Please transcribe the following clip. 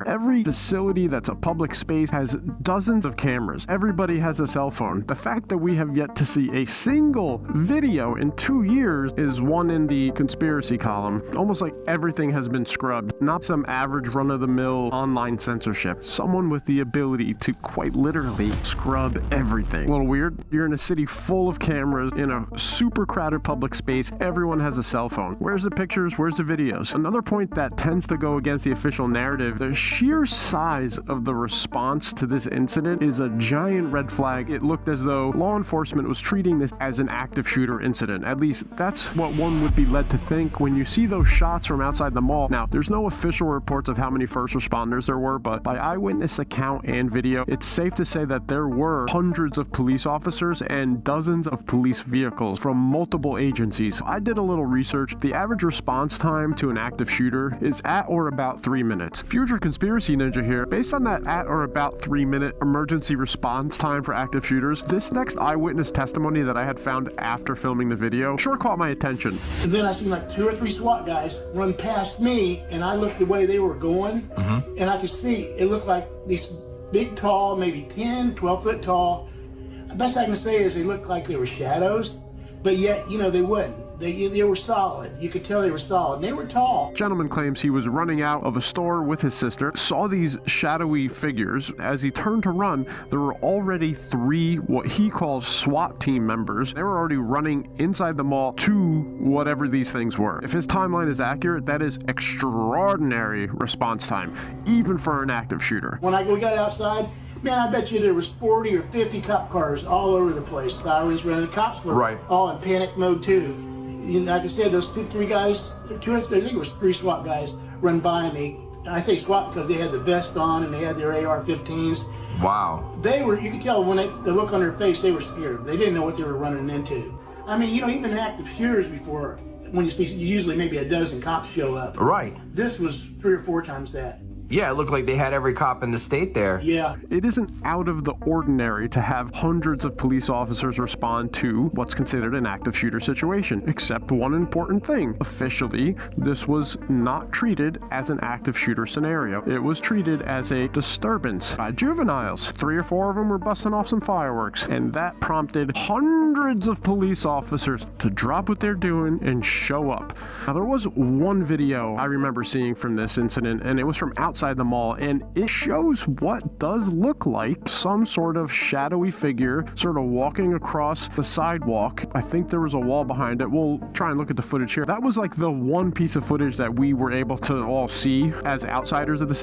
Every facility that's a public space has dozens of cameras. Everybody has a cell phone. The fact that we have yet to see a single video in 2 years is one in the conspiracy column. Almost like everything has been scrubbed. Not some average run-of-the-mill online censorship. Someone with the ability to quite literally scrub everything. A little weird. You're in a city full of cameras in a super crowded public space. Everyone has a cell phone. Where's the pictures? Where's the videos? Another point that tends to go against the official narrative, the sheer size of the response to this incident is a giant red flag. It looked as though law enforcement was treating this as an active shooter incident. At least that's what one would be led to think when you see those shots from outside the mall. Now, there's no official reports of how many first responders there were, but by eyewitness account and video, it's safe to say that there were hundreds of police officers and dozens of police vehicles from multiple agencies. I did a little research. The average response time to an active shooter is at or about 3 minutes. Future conspiracy ninja here. Based on that at or about 3-minute emergency response time for active shooters, this next eyewitness testimony that I had found after filming the video sure caught my attention. And then I seen like 2 or 3 SWAT guys run past me, and I looked the way they were going, and I could see it looked like these big, tall, maybe 10, 12 foot tall. The best I can say is they looked like they were shadows, but yet, you know, they wouldn't. They were solid. You could tell they were solid. And they were tall. Gentleman claims he was running out of a store with his sister, saw these shadowy figures. As he turned to run, there were already 3 what he calls SWAT team members. They were already running inside the mall to whatever these things were. If his timeline is accurate, that is extraordinary response time, even for an active shooter. When we got outside, man, I bet you there was 40 or 50 cop cars all over the place. Sirens running. The cops were all in panic mode too. You know, like I said, those 2-3 guys, I think it was 3 SWAT guys run by me. I say SWAT because they had the vest on and they had their AR-15s. Wow. They were, you could tell when the look on their face, they were scared. They didn't know what they were running into. I mean, you know, even active shooters before, when you see usually maybe a dozen cops show up. Right. This was 3 or 4 times that. Yeah, it looked like they had every cop in the state there. Yeah. It isn't out of the ordinary to have hundreds of police officers respond to what's considered an active shooter situation, except one important thing. Officially, this was not treated as an active shooter scenario. It was treated as a disturbance by juveniles. 3 or 4 of them were busting off some fireworks, and that prompted hundreds of police officers to drop what they're doing and show up. Now, there was one video I remember seeing from this incident, and it was from outside the mall, and it shows what does look like some sort of shadowy figure sort of walking across the sidewalk. I think there was a wall behind it. We'll try and look at the footage here. That was like the one piece of footage that we were able to all see as outsiders of the